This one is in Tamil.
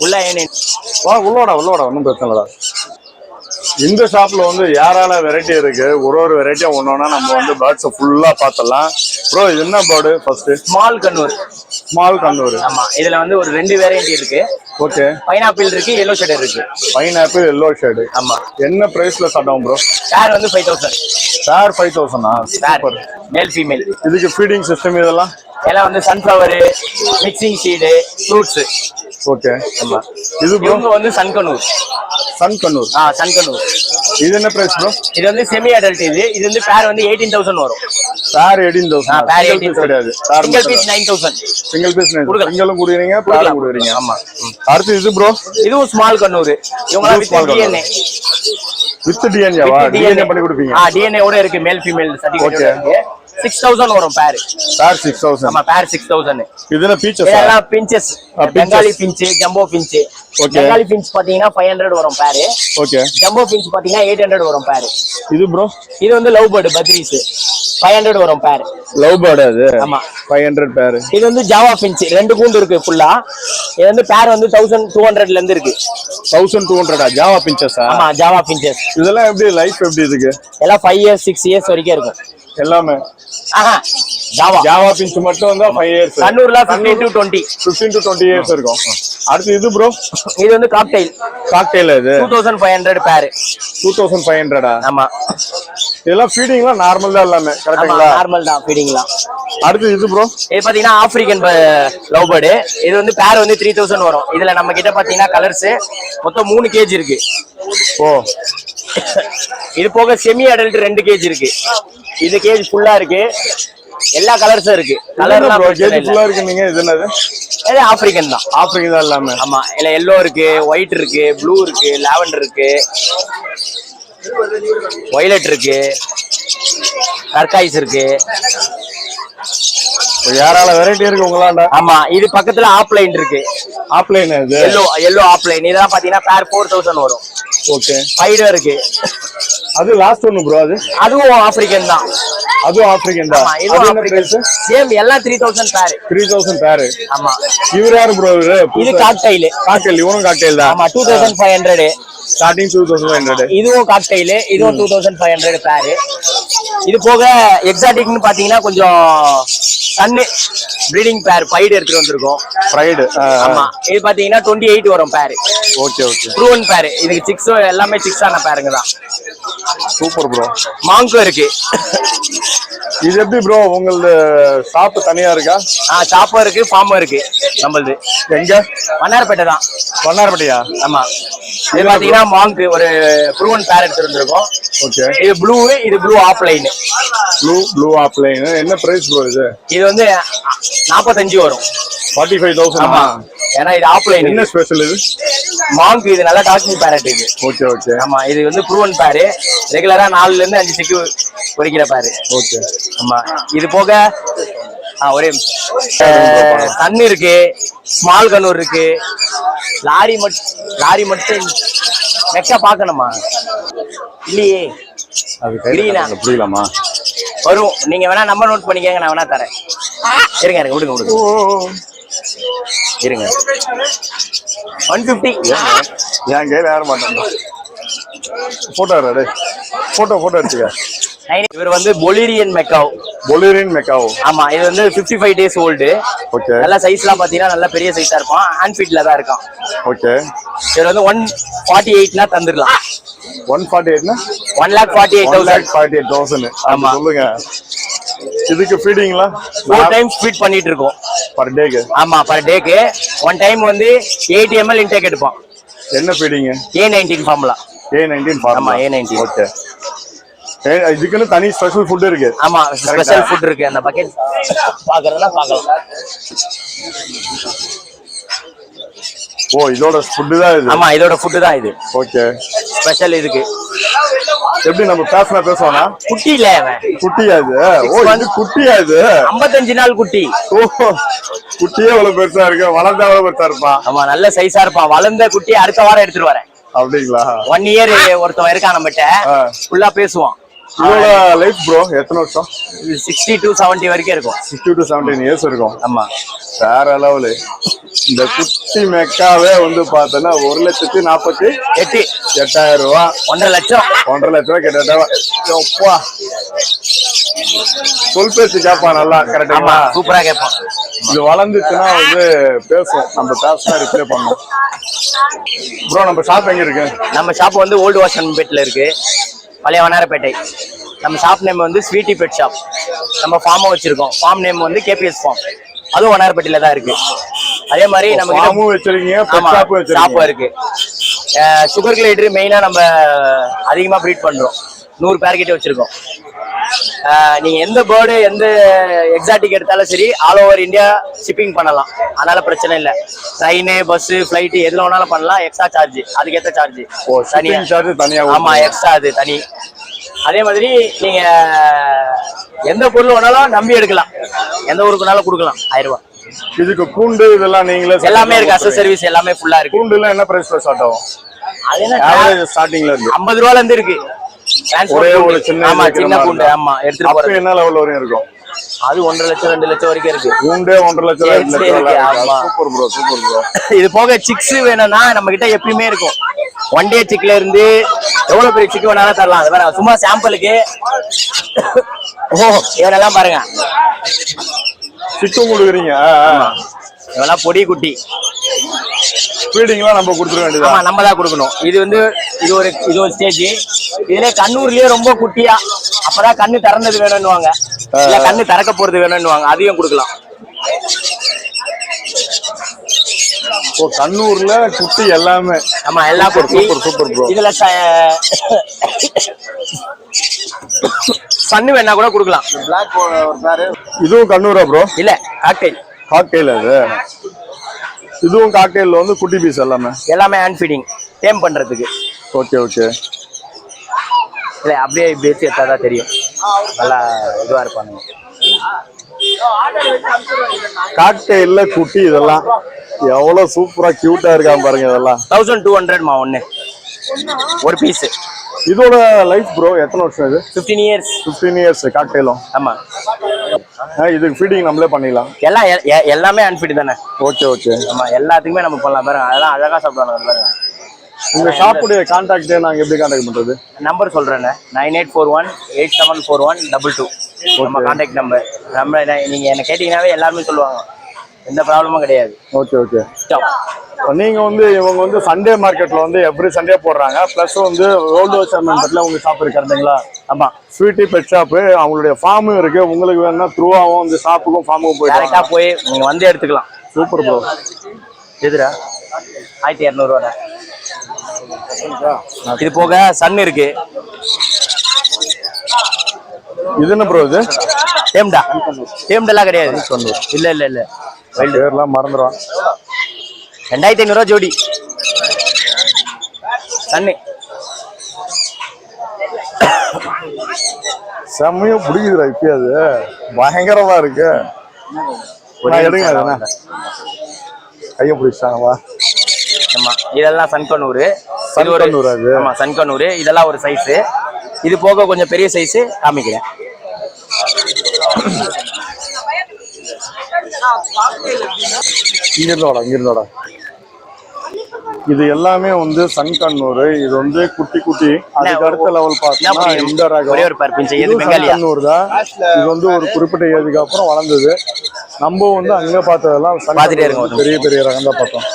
உள்ள ஏனே வா உள்ளோட ஒன்றும் பிரச்சனை இல்லை. இந்த ஷாப்ல வந்து யாரால வெரைட்டி இருக்கு, ஒரு வெரைட்டியா ஒன்னொன்னா நம்ம வந்து பேர்ட்ஸ் ஃபுல்லா பார்த்தலாம். ப்ரோ இது என்ன பேர்டு? First small Kannur. ஆமா, இதுல வந்து ஒரு 2 வெரைட்டி இருக்கு. ஓகே. பைனாப்பிள் இருக்கு, எல்லோ ஷேட் இருக்கு. Pineapple yellow shade. ஆமா. என்ன பிரைஸ்ல ஸ்டார்ட் ஆகும் ப்ரோ? பேர் வந்து 5000. பேர் 5000. சூப்பர். Male female. இதுக்கு ஃபீடிங் சிஸ்டம் எல்லாம் வந்து sunflower, mixing seed, fruits. Okay. ஆமா. இது ப்ரோ வந்து சன்கனூர். சன்கனூர். இது என்ன பிரைஸ் ப்ரோ? இது வந்து செமி அடல்ட். இது வந்து பேர் வந்து 18000 வரும். பேர் 18000. பேர் 18000 கிடையாது. Single piece 9000. சிங்கிள் பீஸ் சிங்கிளும் குடுறீங்க, பேரும் குடுறீங்க. ஆமா. அடுத்து இது ப்ரோ? இதுவும் ஸ்மால் கண்ணூர். இவங்க வித் டிஎன்ஏ. வித் டிஎன்ஏவா? டிஎன்ஏ பண்ணி கொடுப்பீங்க? டிஎன்ஏ ஓட இருக்கு, மேல் ஃபீமேல் சர்டிஃபிகேட் இருக்கு. 6000 வரும் பேர். 6000. ஆமா, பேர் 6000. இதுல பீச்சஸ் எல்லாம் pinches. Bengali pinch, jumbo pinch. Okay. Bengali pinch பாத்தீங்கன்னா 500 வரும் பேர். ஓகே. ஜம்போ பிஞ்ச் பாத்தீங்கன்னா 800 வரும் பேர். இது ப்ரோ? இது வந்து லவ் பேர்ட் பத்ரீஸ். 500 வரும் பேர். லவ் பேர்ட் அது? ஆமா, 500 பேர். இது வந்து ஜாவா பிஞ்ச். 2 கூண்டு இருக்கு ஃபுல்லா. இது வந்து பேர் வந்து 1200 ல இருந்து இருக்கு. 1200 ஜாவா பிஞ்சஸ்? ஆமா, ஜாவா பிஞ்சஸ். இதெல்லாம் எப்படி லைஃப் எப்படி இருக்கு? எல்லாம் 5 இயர்ஸ் 6 இயர்ஸ் வரைக்கும் இருக்கும் எல்லாமே. ஜாவா பிஞ்ச் மட்டும் வந்தா 5 இயர்ஸ். கண்ணூர்ல 15 to 20 இயர்ஸ் இருக்கும். அடுத்து இது ப்ரோ? இது வந்து காக்டெயில். இது 2500 பேர். 2500. ஆமா. இதெல்லாம் ஃபீடிங்லாம் நார்மல் தான் எல்லாமே, கரெக்ட்டுங்களா? நார்மல் தான் ஃபீடிங்லாம். அடுத்து இது ப்ரோ? இது பாத்தீங்கன்னா ஆப்பிரிக்கன் லவ் பேர்டு. இது வந்து பேர் வந்து 3000 வரும். இதுல நம்ம கிட்ட பாத்தீங்கன்னா கலர்ஸ் மொத்தம் 3 கேஜ் இருக்கு. ஓ. இது போக செமி அடல்ட் 2 கேஜ் இருக்கு. இது கேஜ் ஃபுல்லா இருக்கு. எல்லா கலர்ஸும் இருக்கு. கலர்லாம் கேஜ் ஃபுல்லா இருக்கு. நீங்க இது என்னது? இது ஆப்பிரிக்கன் தான். ஆப்பிரிக்கன் தான் எல்லாமே. ஆமா. இல்ல எல்லோ இருக்கு, ஒயிட் இருக்கு, ப்ளூ இருக்கு, லாவெண்டர் இருக்கு, வயலட் இருக்கு, டர்காய்ஸ் இருக்கு. யாரால வெரைட்டி இருக்கு உங்களாண்ட? ஆமா. இது பக்கத்துல ஆப்லைன் இருக்கு. ஆப்லைன் இது எல்லோ ஆப்லைன். இதெல்லாம் பாத்தீங்கன்னா பேர் 4000 வரும். ஓகே. ஸ்பைடர் இருக்கு. அது லாஸ்ட் ஒன்னு ப்ரோ? அதுவும் ஆப்பிரிக்கன் தான். அதுவும் ஆப்பிரிக்கன் தான். இது ஆப்பிரிக்கன் சேம். எல்லாம் 3000 பேர். 3000 பேர். ஆமா. இவரு யாரு ப்ரோ? இது காக்டெயில். இவனும் காக்டெயில் தான். ஆமா, 2500. ஸ்டார்டிங் 2500. இதுவும் காக்டெயில். இதுவும் 2500 பேர். இது போக எக்ஸாட்டிக்னு பாத்தீங்கன்னா கொஞ்சம் சன்னு ப்ரீடிங் பேர் பைடு எடுத்துட்டு வந்திருக்கோம். பைடு. ஆமா. இது பாத்தீங்கன்னா 28 வரும் பேர். Okay okay. ப்ரூவன் பேர். இதுக்கு சிக்ஸ் எல்லாமே சிக்ஸான பேருங்க தான். Super bro. மாங்கோ இருக்கு. இது எப்படி ப்ரோ உங்களது ஷாப் தனியா இருக்கா? ஷாப்பும் இருக்கு, ஃபார்மும் இருக்கு. நம்மளது எங்க? வண்ணாரப்பேட்டை தான். வண்ணாரப்பேட்டையா? ஆமா. இது பாத்தீங்கன்னா மாங்க் ஒரு ப்ரூவன் பேர் எடுத்துட்டு வந்திருக்கோம். ஓகே. இது ப்ளூ, இது ப்ளூ ஆஃப்லைன். Blue offline. என்ன பிரைஸ் ப்ரோ இது? இது வந்து 45 வரும். 45,000. ஆமா. ஏன்னா இது ஆஃப்லைன். என்ன ஸ்பெஷல் இது? மாங்க். இது நல்லா டாக்கிங் பேரட் இது. Okay okay. ஆமா. இது வந்து ப்ரூவன் பேர். ரெகுலரா 4 ல இருந்து 5 செக் பொரிக்கிற பேர். ஓகே. ஆமா. இது போக ஒரே சன் இருக்கு, ஸ்மால் கண்ணூர் இருக்கு. லாரி மட்டும் நெக்ஸ்டா பாக்கணுமா? இல்லையே. அது புரியலாமா? வரும். நீங்க வேணா நம்பர் நோட் பண்ணிக்கங்க, நான் வேணா தரேன். இருங்க விடுங்க. இருங்க. 150. என் கையில ஏற மாட்டேன். போட்டோ எடுத்துக்க. இவர் வந்து பொலிரியன் மெக்காவ். ஆமா. இது வந்து 55 days ஓல்டு. ஓகே. நல்ல சைஸ்லாம் பாத்தீங்கன்னா நல்ல பெரிய சைஸா இருப்பான். ஹேண்ட் ஃபீட்ல தான் இருக்கான். ஓகே. இவர் வந்து 148னா தந்துடலாம். 148னா 1,48,000. ஆமா. சொல்லுங்க. இதுக்கு ஃபீடிங்லாம் 4 டைம்ஸ் ஃபீட் பண்ணிட்டு இருக்கோம் பர் டேக்கு. ஆமா, பர் டேக்கு. ஒன் டைம் வந்து 80 ml இன்டேக் எடுப்பான். என்ன feeding? A19 formula. A19 formula. ஆமா, A19. ஓகே. இதுக்குன்னு தனி ஸ்பெஷல் ஃபுட் இருக்கு. ஆமா, ஸ்பெஷல் ஃபுட் இருக்கு. அந்த பக்கெட் பாக்குறதுனா பார்க்கலாம். ஓ, இதோட ஃபுட் தான் இது? ஆமா, இதோட ஃபுட் தான் இது. ஓகே. ஸ்பெஷல் இதுக்கு. எப்படி நம்ம பேசுவானா? குட்டி இல்ல அவன். குட்டியா இது? ஓ, இது குட்டியா இது? 55 நாள் குட்டி. ஓ, குட்டியே இவ்வளவு பெருசா இருக்கு. வளர்ந்தா எவ்வளவு பெருசா இருப்பான்? ஆமா, நல்ல சைஸா இருப்பான். வளர்ந்த குட்டி அடுத்த வாரம் எடுத்துட்டு வரேன். அப்படிங்களா? 1 year ஒருத்தவன் இருக்கான் நம்மகிட்ட. ஃபுல்லா பேசுவான். இதோட லைஃப் ப்ரோ எத்தனை வருஷம்? இது 60 to 70 வரைக்கும் இருக்கும். 60 to 17 இயர்ஸ் இருக்கும். ஆமா. வேற லெவலு. இந்த குட்டி மெக்காவே வந்து பார்த்தோன்னா 1,48,000 ரூபா. 1.5 லட்சம். 1.5 லட்சம் கிட்டத்தட்ட. எப்பா சொல் பேச்சு கேட்பான் நல்லா. கரெக்டா? சூப்பரா கேட்பான். இது வளர்ந்துச்சுன்னா வந்து பேசும். நம்ம பேசினா ரிப்ளை பண்ணோம். ப்ரோ நம்ம ஷாப் எங்க இருக்கு? நம்ம ஷாப் வந்து ஓல்டு வாஷன்பேட்ல இருக்கு, பழைய வண்ணாரப்பேட்டை. நம்ம ஷாப் நேம் வந்து ஸ்வீட்டி பெட் ஷாப். நம்ம ஃபார்மும் வச்சிருக்கோம். ஃபார்ம் நேம் வந்து கேபிஎஸ் ஃபார்ம். அதுவும் வண்ணாரப்பேட்டையில தான் இருக்கு. அதே மாதிரி நம்ம ஃபார்மும் வச்சிருக்கீங்க, பெட் ஷாப்பும் வச்சிருக்கீங்க. ஷாப்பும் இருக்கு. சுகர் கிளேட்டர் மெயினா நம்ம அதிகமா ப்ரீட் பண்றோம். 100 பேர் கிட்ட வச்சிருக்கோம். நீங்க எந்த பேர்டு எந்த எக்ஸாட்டிக் எடுத்தாலும் சரி ஆல் ஓவர் இந்தியா ஷிப்பிங் பண்ணலாம். அதனால பிரச்சனை இல்லை. ட்ரெயின், பஸ், ஃபிளைட் எதுல வேணாலும் பண்ணலாம். எக்ஸ்ட்ரா சார்ஜ், அதுக்கேற்ற சார்ஜ் தனியா. ஆமா, எக்ஸ்ட்ரா அது தனி. அதே மாதிரி நீங்க எந்த பொருள் வேணாலும் நம்பி எடுக்கலாம். எந்த ஊருக்குனாலும் கொடுக்கலாம். 1000 ரூபாய். இதுக்கு கூண்டு இதெல்லாம் நீங்களே எல்லாமே இருக்கு. அசஸ் சர்வீஸ் எல்லாமே ஃபுல்லா இருக்கு. கூண்டு எல்லாம் என்ன பிரைஸ்ல ஸ்டார்ட் ஆகும்? அது என்ன ஸ்டார்டிங்ல இருக்கு 50 ரூபாயில இருந்து இருக்கு. ஒரே ஒரு சின்ன கூண்டு. ஆமா, எடுத்துட்டு போறது. என்ன லெவல் வரையும் இருக்கும்? அது 1.5 லட்சம் 2 லட்சம் வரைக்கும் இருக்கு. கூண்டே 1.5 லட்சம். Super bro, super bro. இது போக சிக்ஸ் வேணும்னா நம்ம கிட்ட எப்பயுமே இருக்கும். 1 டே சிக்ல இருந்து எவ்வளவு பெரிய சிக்கு வேணாலும் தரலாம். அது வேற சும்மா சாம்பிளுக்கு. இதெல்லாம் பாருங்க, சிக்கும் கொடுக்குறீங்க. இதெல்லாம் பொடி குட்டி ஃபீடிங்லாம் நம்ம கொடுத்துட வேண்டியது. ஆமா, நம்ம தான் கொடுக்கணும். இது வந்து இது ஒரு ஸ்டேஜ். இதுல கண்ணூர்லயே ரொம்ப குட்டியா, அப்பதான் கண்ணு திறந்தது வேணும்னுவாங்க, இல்ல கண்ணு திறக்க போறது வேணும்னுவாங்க. அதையும் கொடுக்கலாம். கண்ணூர்ல குட்டி எல்லாமே. ஆமா, எல்லா குட்டி. Super bro. இதுல சன்னு வேணா கூட கொடுக்கலாம். பிளாக் ஒரு பேரு. இதுவும் கண்ணூரா ப்ரோ? இல்ல, காக்டெயில். காக்டெயில். அது இதுவும் காக்டெயில்ல வந்து குட்டி பீஸ் எல்லாமே ஹேண்ட் ஃபீடிங் டேம் பண்றதுக்கு. ஓகே. இல்ல அப்படியே பேசி எடுத்தாதான் தெரியும். நல்லா இதுவா இருப்பாங்க. காக்டெயில்ல குட்டி இதெல்லாம் எவ்வளவு சூப்பரா கியூட்டா இருக்காம பாருங்க. இதெல்லாம் 1200 ஒண்ணு ஒரு பீஸ். இதோட லைஃப் ப்ரோ எத்தனை வருஷம்? இது 15 இயர்ஸ். 15 இயர்ஸ் காக்டெயிலும். ஆமா. இதுக்கு ஃபீடிங் நம்மளே பண்ணிடலாம். எல்லாமே அன்ஃபீட் தானே. ஓகே. ஆமா, எல்லாத்துக்குமே நம்ம பண்ணலாம். பாருங்க, அதெல்லாம் அழகா சாப்பிடலாம். பாருங்க, உங்க ஷாப்புடைய கான்டாக்ட் நாங்க எப்படி கான்டாக்ட் பண்றது? நம்பர் சொல்றேன், 9841874122. நம்ம கான்டாக்ட் நம்பர். நீங்க என்ன கேட்டீங்கன்னாவே எல்லாருமே சொல்லுவாங்க. எந்த ப்ராப்ளமும் கிடையாது. ஓகே. நீங்க வந்து இவங்க வந்து சண்டே மார்க்கெட்ல வந்து எவ்ரி சண்டே போடுறாங்க. பிளஸ் வந்து ஓல்டு வாஷன்பேட்ல உங்க ஷாப் இருக்காருங்களா? ஆமா, ஸ்வீட்டி பெட் ஷாப். அவங்களுடைய ஃபார்மும் இருக்கு. உங்களுக்கு வேணா த்ரூவாவும் இந்த ஷாப்புக்கும் ஃபார்முக்கும் போய் டைரக்டா போய் நீங்க வந்து எடுத்துக்கலாம். Super bro. எதுரா 1200 ரூபா. இது போக சன் இருக்கு. இது என்ன ப்ரோ? இது டேம்டெல்லாம் கிடையாது. இல்ல பேர்லாம் மறந்துடும். 2500 ரூபா ஜோடி சன்னு. செம்மையும் பிடிக்குதுடா. இப்ப அது பயங்கரமா இருக்கு. எடுங்க கையை பிடிச்சாங்கவா. ஆமா, இதெல்லாம் சன்கனூர். ஆமா, சன்கனூர். இதெல்லாம் ஒரு சைஸ். இது போக கொஞ்சம் பெரிய சைஸ் காமிக்கிறேன். இங்கிருந்தோட இது எல்லாமே வந்து சன்கண்ணூர். இது வந்து குட்டி. அதுக்கு அடுத்த லெவல் பார்த்தீங்கன்னா இந்த ரகம் சன்கண்ணூர் தான். இது வந்து ஒரு குறிப்பிட்ட ஏஜுக்கு அப்புறம் வளர்ந்தது. நம்ம வந்து அங்க பார்த்ததெல்லாம் பெரிய ரகம் தான் பார்த்தோம்.